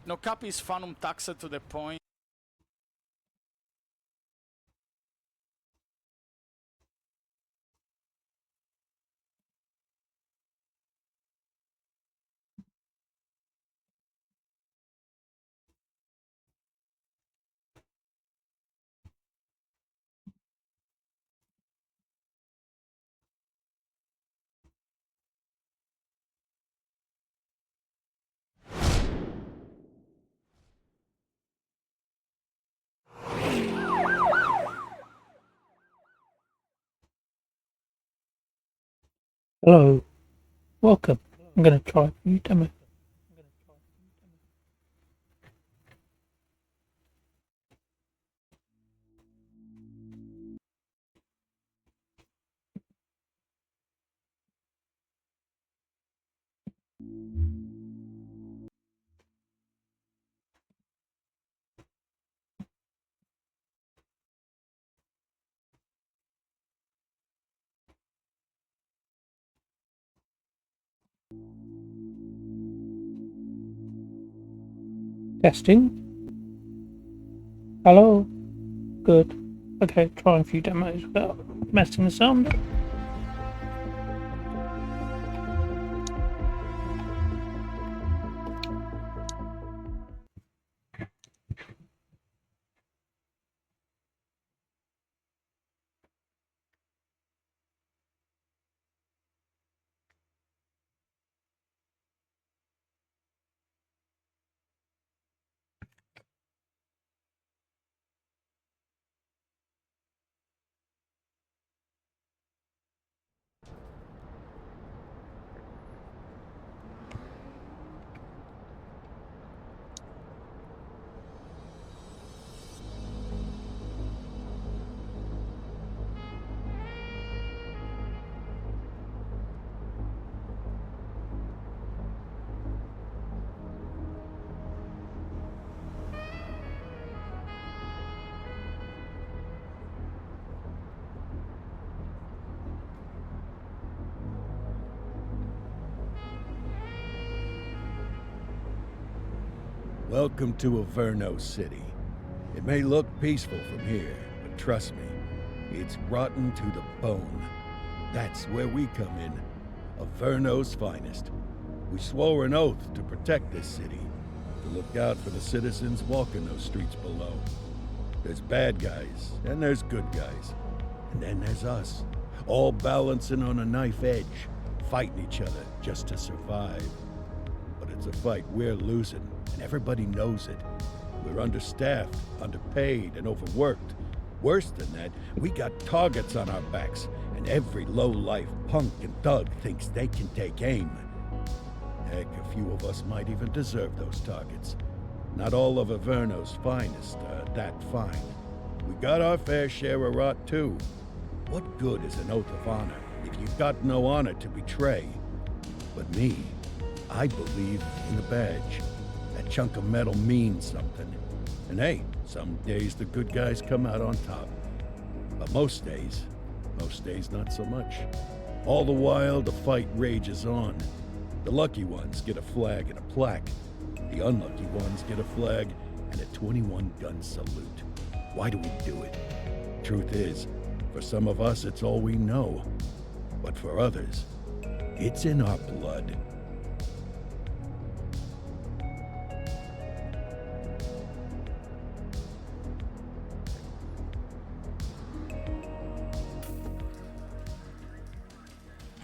No capis fanum taxa to the point. Hello, welcome. I'm going to try a new demo. Testing. Hello. Good. Okay, trying a few demos without messing the sound up. Welcome to Averno City. It may look peaceful from here, but trust me, it's rotten to the bone. That's where we come in. Averno's finest. We swore an oath to protect this city, to look out for the citizens walking those streets below. There's bad guys, and there's good guys. And then there's us, all balancing on a knife edge, fighting each other just to survive. But it's a fight we're losing, and everybody knows it. We're understaffed, underpaid, and overworked. Worse than that, we got targets on our backs, and every low-life punk and thug thinks they can take aim. Heck, a few of us might even deserve those targets. Not all of Averno's finest are that fine. We got our fair share of rot, too. What good is an oath of honor if you've got no honor to betray? But me, I believe in the badge. That chunk of metal means something. And hey, some days the good guys come out on top. But most days not so much. All the while, the fight rages on. The lucky ones get a flag and a plaque. The unlucky ones get a flag and a 21-gun salute. Why do we do it? Truth is, for some of us, it's all we know. But for others, it's in our blood.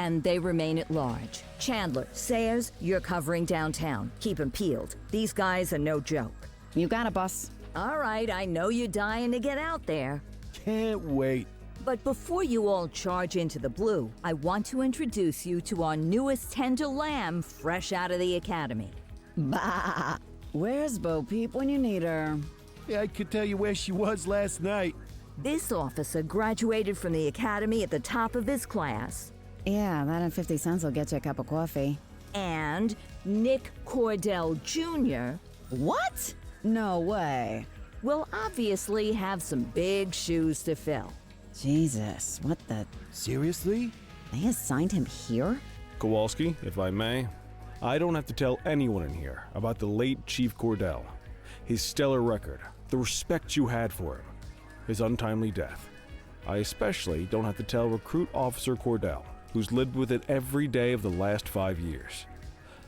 And they remain at large. Chandler, Sayers, you're covering downtown. Keep 'em peeled. These guys are no joke. You got it, boss. All right, I know you're dying to get out there. Can't wait. But before you all charge into the blue, I want to introduce you to our newest tender lamb fresh out of the academy. Bah! Where's Bo Peep when you need her? Yeah, I could tell you where she was last night. This officer graduated from the academy at the top of his class. Yeah, that and 50 cents will get you a cup of coffee. And Nick Cordell Jr. What? No way. will obviously have some big shoes to fill. Jesus, what the... Seriously? They assigned him here? Kowalski, if I may. I don't have to tell anyone in here about the late Chief Cordell, his stellar record, the respect you had for him, his untimely death. I especially don't have to tell Recruit Officer Cordell, who's lived with it every day of the last 5 years.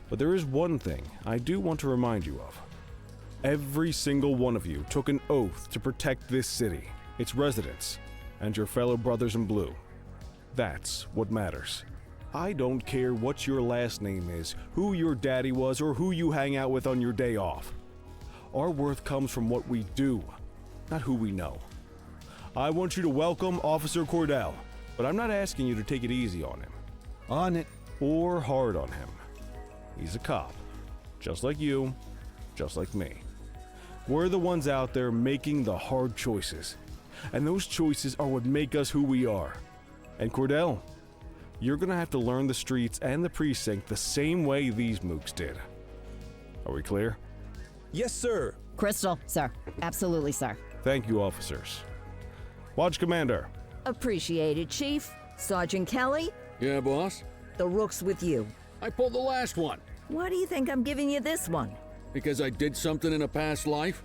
But there is one thing I do want to remind you of. Every single one of you took an oath to protect this city, its residents, and your fellow brothers in blue. That's what matters. I don't care what your last name is, who your daddy was, or who you hang out with on your day off. Our worth comes from what we do, not who we know. I want you to welcome Officer Cordell, but I'm not asking you to take it easy on him. On it. Or hard on him. He's a cop, just like you, just like me. We're the ones out there making the hard choices, and those choices are what make us who we are. And Cordell, you're gonna have to learn the streets and the precinct the same way these mooks did. Are we clear? Yes, sir. Crystal, sir. Absolutely, sir. Thank you, officers. Watch Commander. Appreciated, Chief. Sergeant Kelly, Yeah, boss? the rook's with you. I pulled the last one. Why do you think I'm giving you this one? Because I did something in a past life?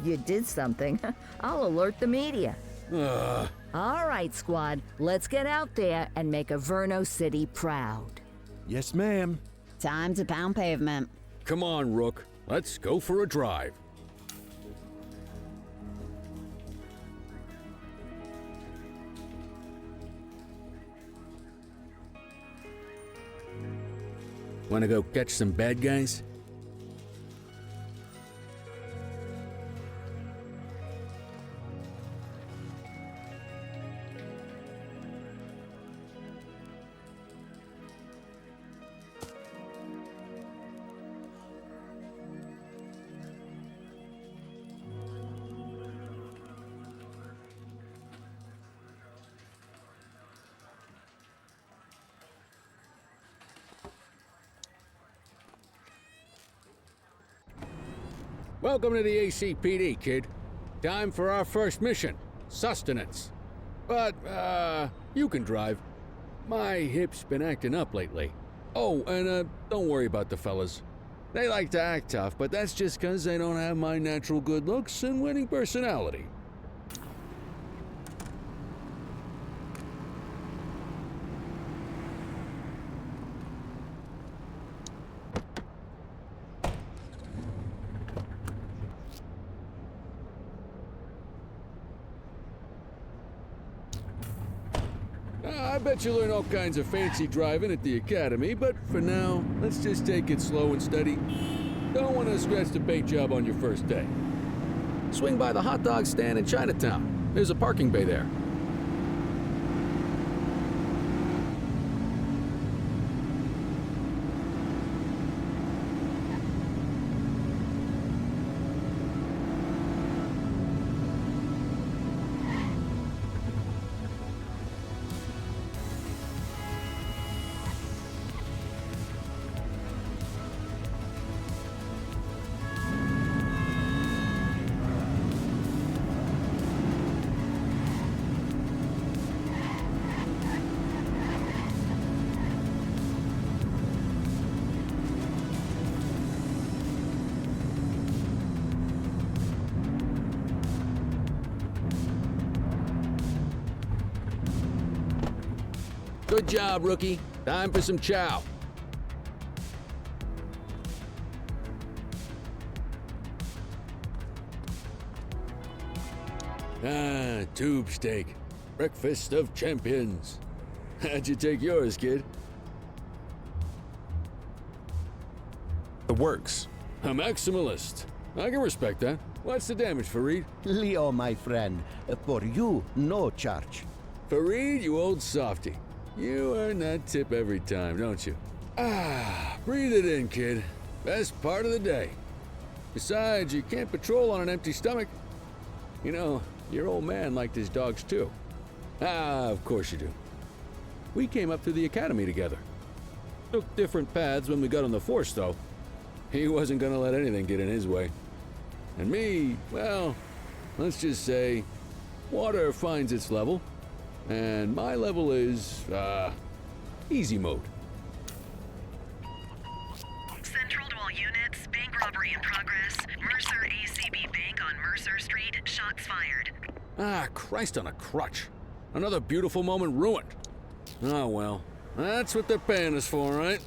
You did something. I'll alert the media. All right, squad. Let's get out there and make Averno City proud. Yes, ma'am. Time to pound pavement. Come on, Rook. Let's go for a drive. Wanna go catch some bad guys? Welcome to the ACPD, kid. Time for our first mission, sustenance. But, you can drive. My hip's been acting up lately. Oh, and, don't worry about the fellas. They like to act tough, but that's just 'cause they don't have my natural good looks and winning personality. I bet you learn all kinds of fancy driving at the academy, but for now, let's just take it slow and steady. Don't want to scratch the paint job on your first day. Swing by the hot dog stand in Chinatown. There's a parking bay there. Good job, rookie. Time for some chow. Ah, tube steak. Breakfast of champions. How'd you take yours, kid? The works. A maximalist. I can respect that. What's the damage, Fareed? Leo, my friend, for you, no charge. Fareed, you old softy. You earn that tip every time, don't you? Ah, breathe it in, kid. Best part of the day. Besides, you can't patrol on an empty stomach. You know, your old man liked his dogs too. Ah, of course you do. We came up through the academy together. Took different paths when we got on the force, though. He wasn't gonna let anything get in his way. And me, well, let's just say, water finds its level. And my level is, easy mode. All units, bank robbery in progress. Mercer ACB Bank on Mercer Street. Shots fired. Ah, Christ on a crutch. Another beautiful moment ruined. Oh well, that's what they're paying us for, right?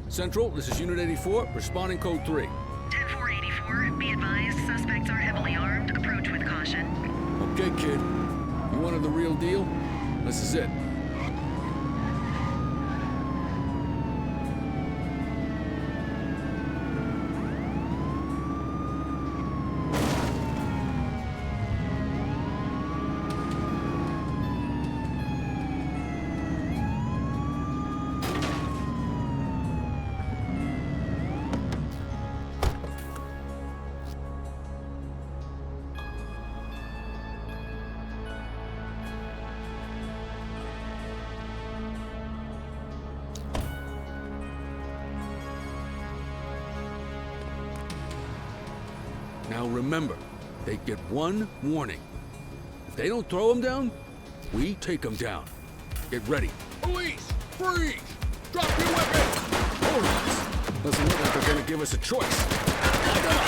Central, this is Unit 84, responding code 3. 10-484, be advised, suspects are heavily armed. Approach with caution. Okay, kid. You wanted the real deal? This is it. Now remember, they get one warning. If they don't throw them down, we take them down. Get ready. Police! Freeze! Drop your weapon! Hold on. Doesn't look like they're gonna give us a choice. Light 'em up!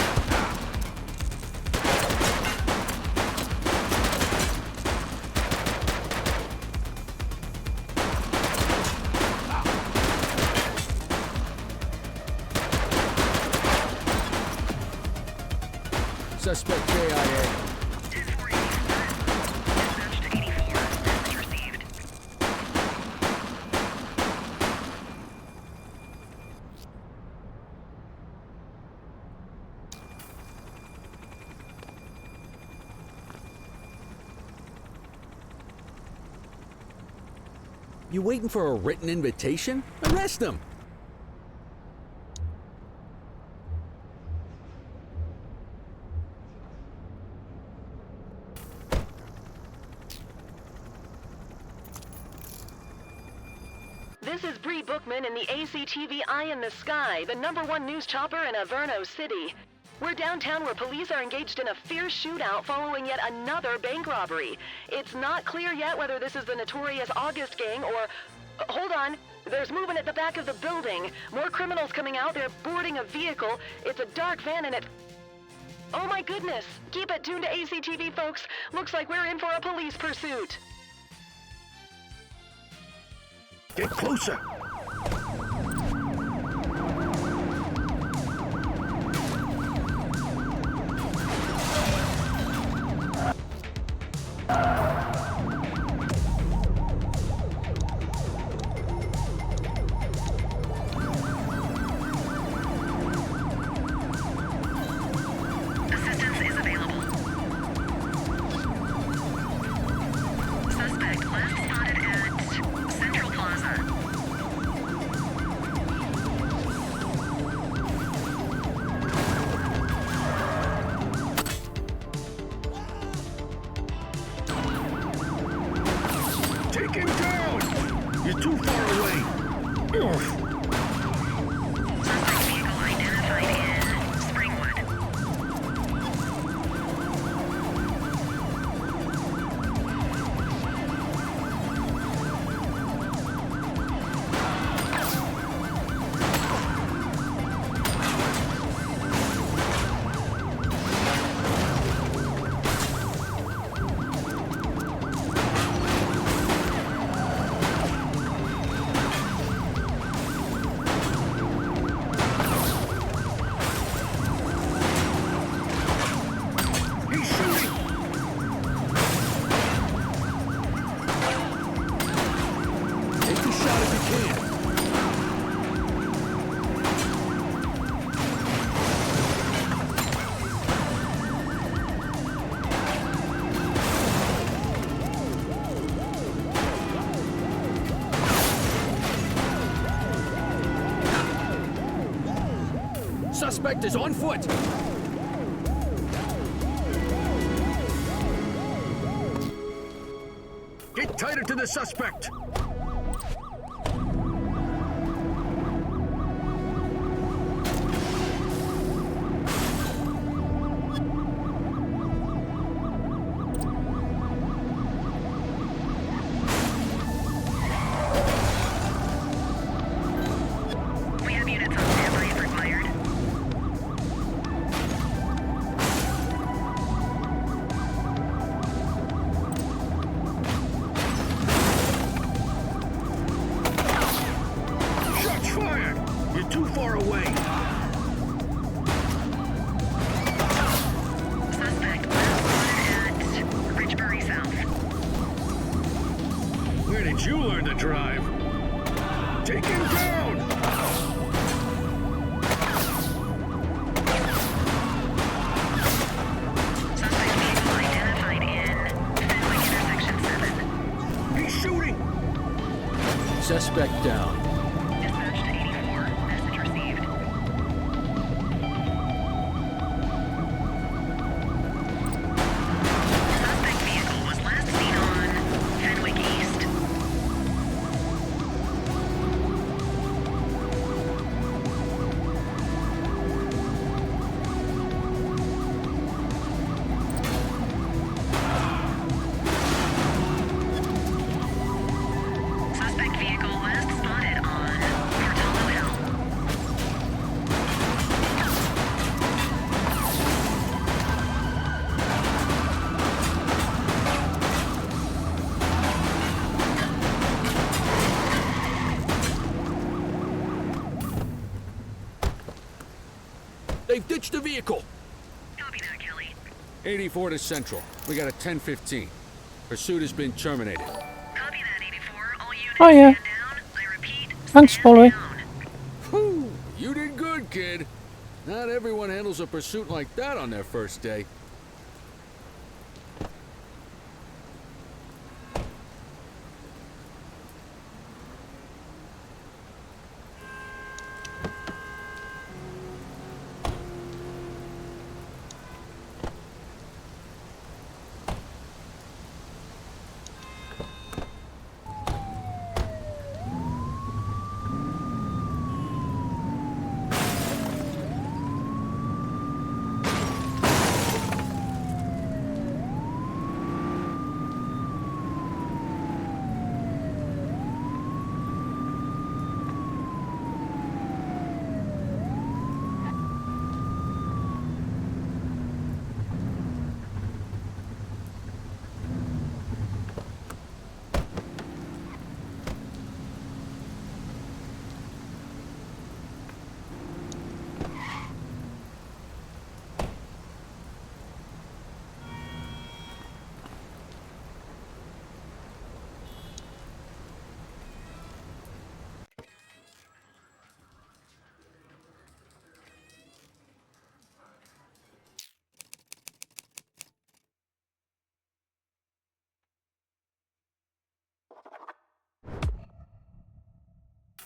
Suspect KIA. 10-484, dispatch to 84. Message received. You waiting for a written invitation? Arrest them! This is Bree Bookman in the ACTV Eye in the Sky, the #1 news chopper in Averno City. We're downtown where police are engaged in a fierce shootout following yet another bank robbery. It's not clear yet whether this is the notorious August gang or... hold on. There's movement at the back of the building. More criminals coming out. They're boarding a vehicle. It's a dark van and it... oh my goodness. Keep it tuned to ACTV, folks. Looks like we're in for a police pursuit. Get closer! Assistance is available. Suspect last spotted at Central Plaza. Take him down! You're too far away! Ugh. Suspect vehicle identified in Springwood. He's shooting! Take the shot if you can. Suspect is on foot! Get tighter to the suspect! We have units on standby if required. Suspect last spotted at Ridgebury South. Where did you learn to drive? Take him down! Suspect vehicle identified in Fenwick Intersection 7. He's shooting! Suspect down. Dispatch to 84. Message received. Suspect vehicle was last seen on Fenwick East. Suspect vehicle last spotted on Portola Hill. They've ditched the vehicle! Copy that, Kelly. 84 to Central. We got a 10:15. Pursuit has been terminated. Copy that, 84. All units Oh, yeah. stand down. I repeat, Thanks, stand Followy. down. Whew, you did good, kid. Not everyone handles a pursuit like that on their first day.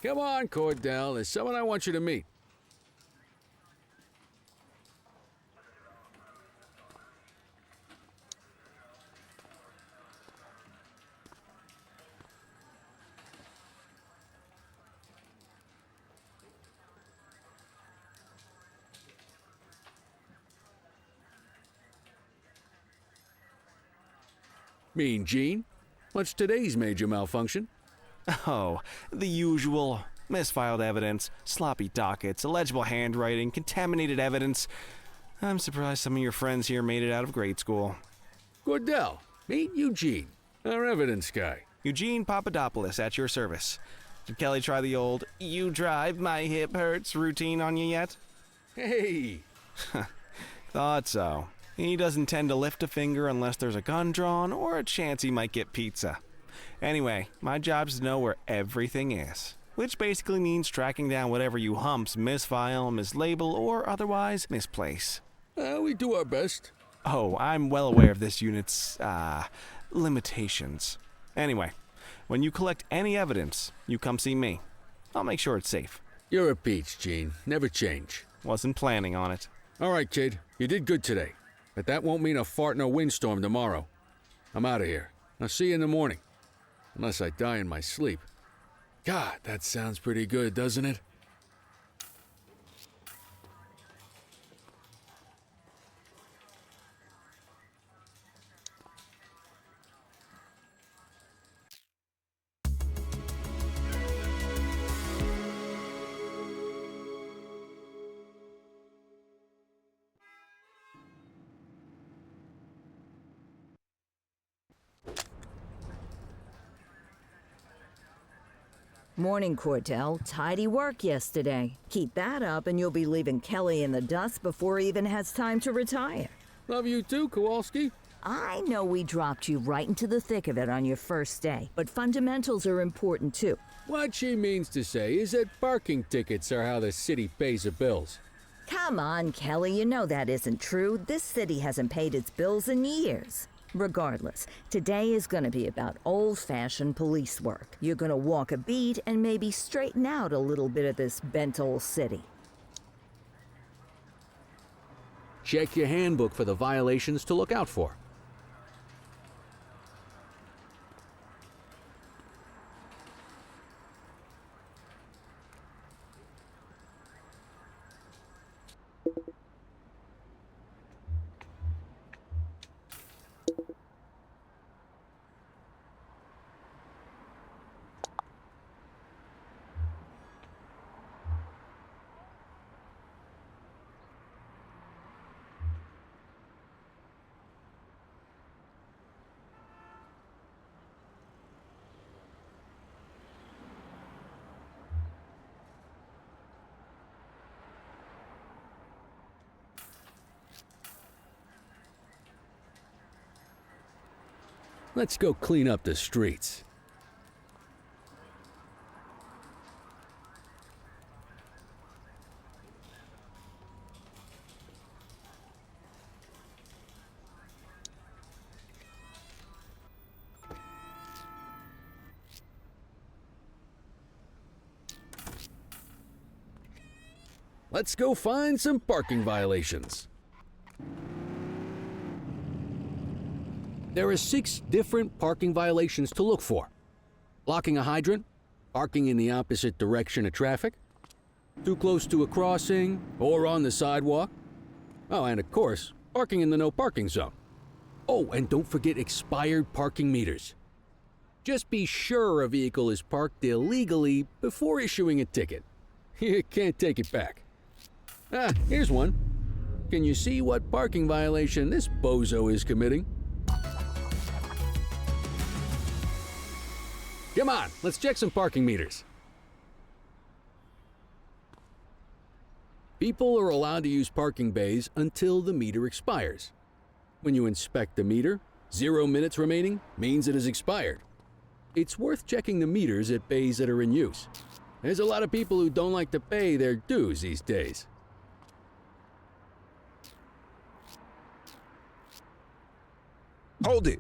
Come on, Cordell. There's someone I want you to meet. Mean Gene? What's today's major malfunction? Oh, the usual. Misfiled evidence, sloppy dockets, illegible handwriting, contaminated evidence. I'm surprised some of your friends here made it out of grade school. Cordell, meet Eugene, our evidence guy. Eugene Papadopoulos at your service. Did Kelly try the old, "you drive, my hip hurts" routine on you yet? Hey! Thought so. He doesn't tend to lift a finger unless there's a gun drawn or a chance he might get pizza. Anyway, my job's to know where everything is, which basically means tracking down whatever you humps misfile, mislabel, or otherwise misplace. We do our best. Oh, I'm well aware of this unit's, limitations. Anyway, when you collect any evidence, you come see me. I'll make sure it's safe. You're a peach, Gene. Never change. Wasn't planning on it. All right, kid. You did good today. But that won't mean a fart in a windstorm tomorrow. I'm out of here. I'll see you in the morning. Unless I die in my sleep. God, that sounds pretty good, doesn't it? Morning, Cordell. Tidy work yesterday. Keep that up and you'll be leaving Kelly in the dust before he even has time to retire. Love you too, Kowalski. I know we dropped you right into the thick of it on your first day, but fundamentals are important too. What she means to say is that parking tickets are how the city pays the bills. Come on, Kelly, you know that isn't true. This city hasn't paid its bills in years. Regardless, today is going to be about old-fashioned police work. You're going to walk a beat and maybe straighten out a little bit of this bent old city. Check your handbook for the violations to look out for. Let's go clean up the streets. Let's go find some parking violations. There are 6 different parking violations to look for. Blocking a hydrant, parking in the opposite direction of traffic, too close to a crossing or on the sidewalk. Oh, and of course, parking in the no parking zone. Oh, and don't forget expired parking meters. Just be sure a vehicle is parked illegally before issuing a ticket. You can't take it back. Ah, here's one. Can you see what parking violation this bozo is committing? Come on, let's check some parking meters. People are allowed to use parking bays until the meter expires. When you inspect the meter, 0 minutes remaining means it has expired. It's worth checking the meters at bays that are in use. There's a lot of people who don't like to pay their dues these days. Hold it.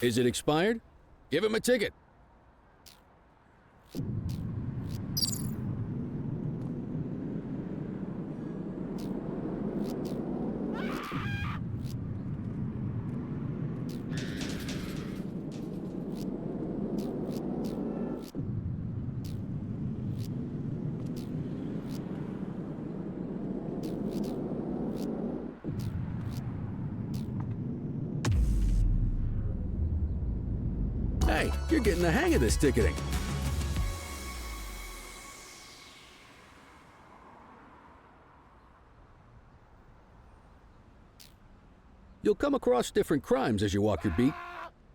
Is it expired? Give him a ticket. Hey, you're getting the hang of this ticketing. You'll come across different crimes as you walk your beat.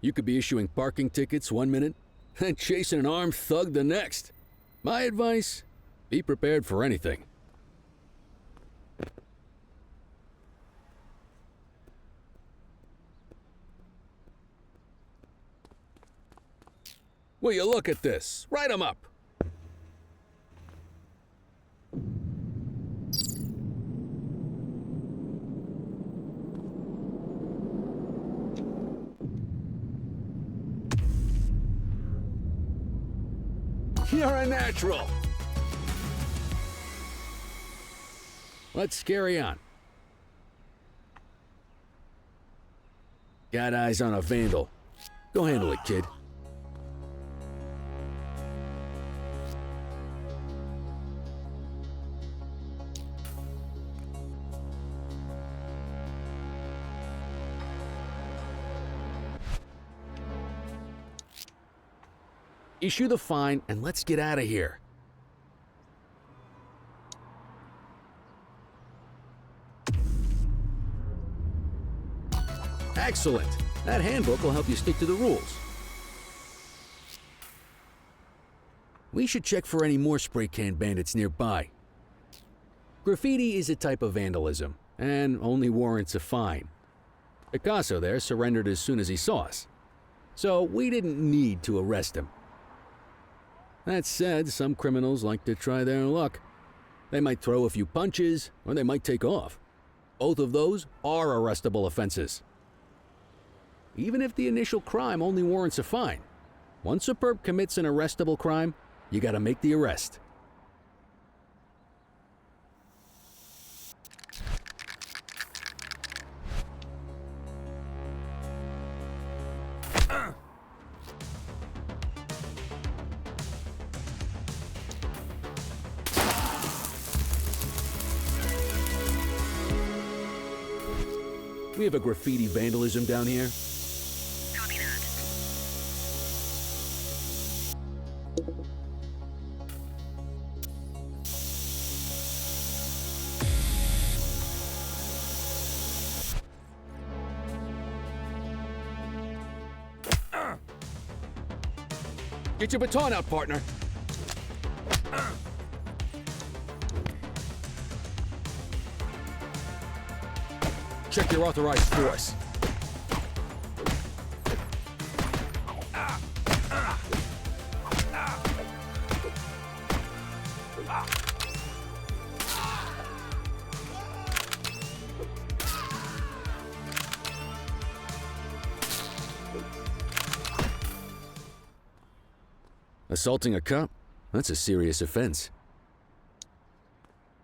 You could be issuing parking tickets 1 minute, and chasing an armed thug the next. My advice, be prepared for anything. Will you look at this? Write 'em up. You're a natural. Let's carry on. Got eyes on a vandal. Go handle it, kid. Issue the fine and let's get out of here. Excellent. That handbook will help you stick to the rules. We should check for any more spray can bandits nearby. Graffiti is a type of vandalism, and only warrants a fine. Picasso there surrendered as soon as he saw us, so we didn't need to arrest him. That said, some criminals like to try their luck. They might throw a few punches, or they might take off. Both of those are arrestable offenses. Even if the initial crime only warrants a fine, once a perp commits an arrestable crime, you gotta make the arrest. We have a graffiti vandalism down here. Copy that. Get your baton out, partner. Check your authorized force. Assaulting a cop? That's a serious offense.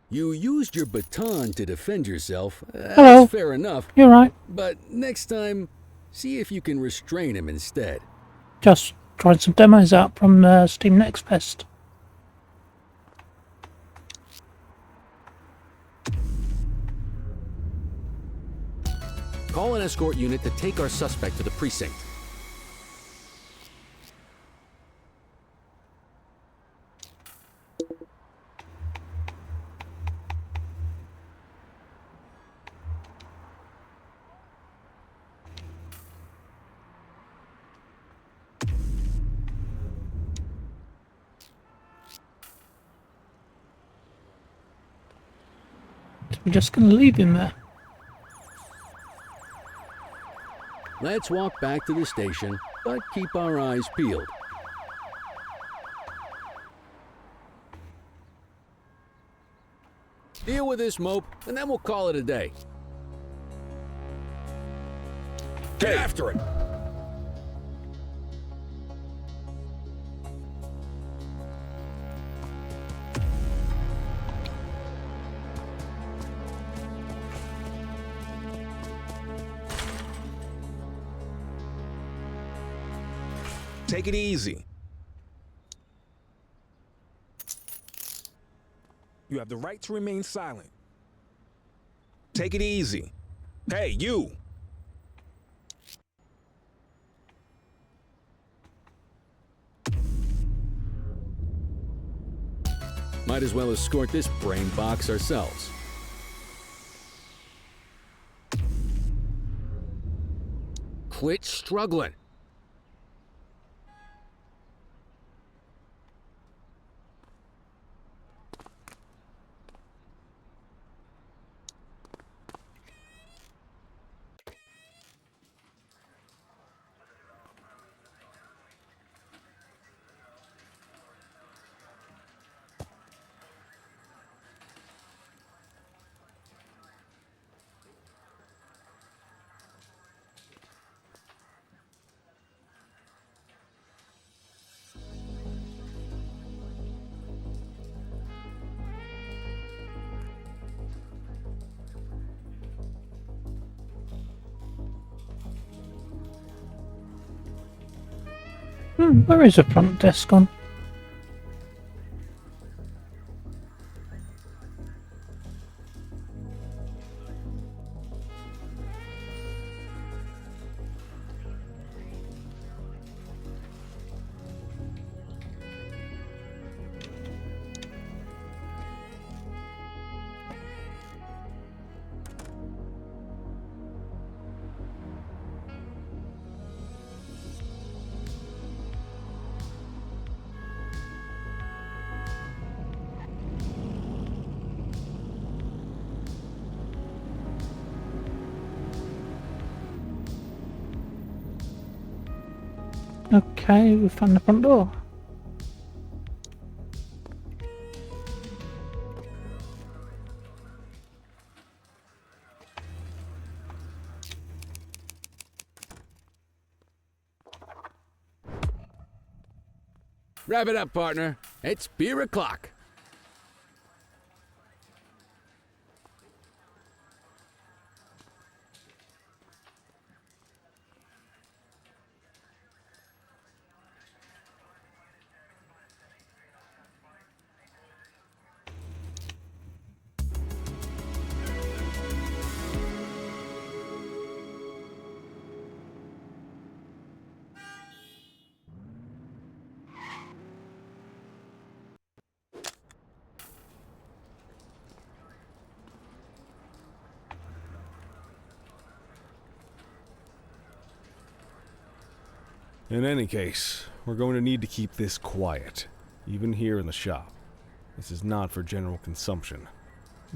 You used your baton to defend yourself. Hello. That's fair enough. You're right. But next time, see if you can restrain him instead. Just trying some demos out from Steam Next Fest. Call an escort unit to take our suspect to the precinct. We're just going to leave him there. Let's walk back to the station, but keep our eyes peeled. Deal with this mope, and then we'll call it a day. Get after it! Take it easy. You have the right to remain silent. Take it easy. Hey, you! Might as well escort this brain box ourselves. Quit struggling. Where is the front desk on? Okay, we found the front door. Wrap it up, partner. It's beer o'clock. In any case, we're going to need to keep this quiet, even here in the shop. This is not for general consumption.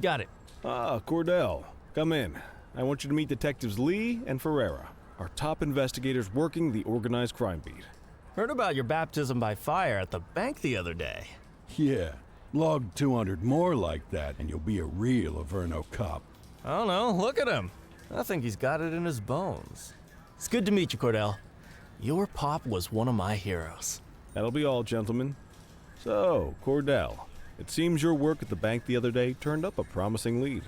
Got it. Ah, Cordell, come in. I want you to meet Detectives Lee and Ferreira, our top investigators working the organized crime beat. Heard about your baptism by fire at the bank the other day. Yeah, log 200 more like that and you'll be a real Averno cop. I don't know, look at him. I think he's got it in his bones. It's good to meet you, Cordell. Your pop was one of my heroes. That'll be all, gentlemen. So, Cordell, it seems your work at the bank the other day turned up a promising lead.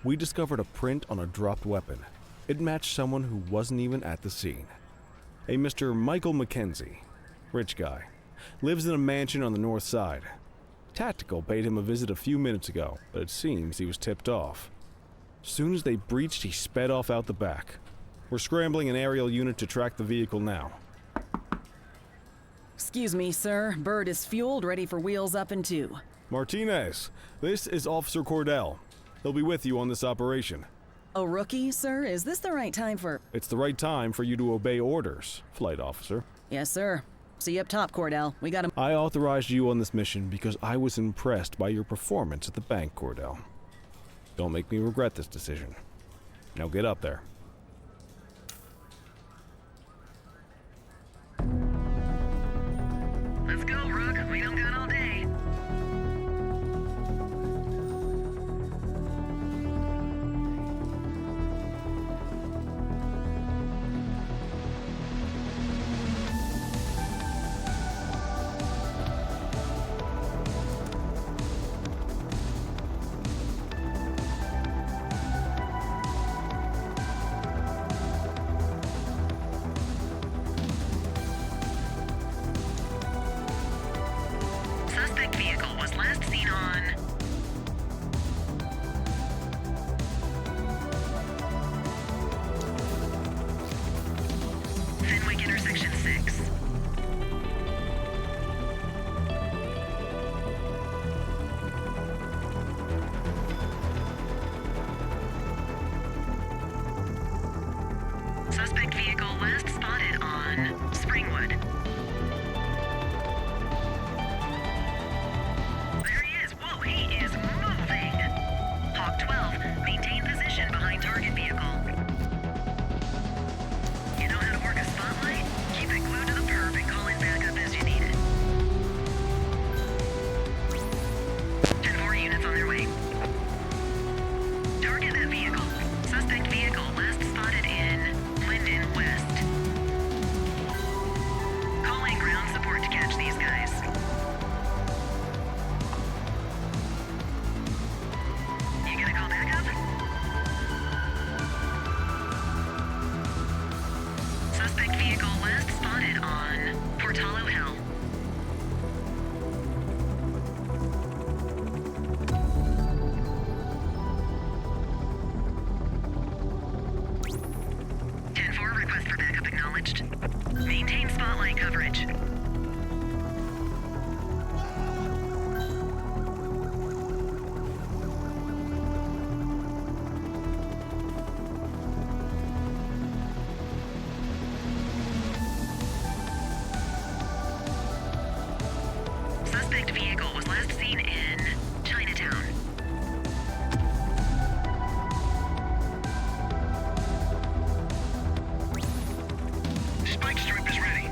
We discovered a print on a dropped weapon. It matched someone who wasn't even at the scene. A Mr. Michael McKenzie, rich guy, lives in a mansion on the north side. Tactical paid him a visit a few minutes ago, but it seems he was tipped off. Soon as they breached, he sped off out the back. We're scrambling an aerial unit to track the vehicle now. Excuse me, sir. Bird is fueled, ready for wheels up in 2. Martinez, this is Officer Cordell. He'll be with you on this operation. A rookie, sir? Is this the right time for... It's the right time for you to obey orders, Flight Officer. Yes, sir. See you up top, Cordell. We got him. I authorized you on this mission because I was impressed by your performance at the bank, Cordell. Don't make me regret this decision. Now get up there. Let's go, Rook. We don't got all day. Suspect vehicle was last seen on... Fenwick intersection 6. Suspect vehicle last spotted on Springwood. There he is. Whoa, he is moving. Hawk 12, maintain position behind target vehicle. You know how to work a spotlight? Keep it glued to the perp and call in backup as you need it. 10 more units on their way. Target that vehicle. Suspect vehicle last spotted in Linden West. Calling ground support to catch these guys. You gonna call backup? Suspect vehicle last spotted on Portalo Hill. Request for backup acknowledged. Maintain spotlight coverage. Suspect vehicle was last seen in Chinatown. Spike strip is ready.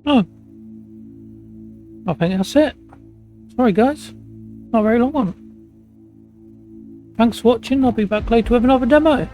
Oh. I think that's it. Sorry guys. Not a very long one. Thanks for watching. I'll be back later with another demo.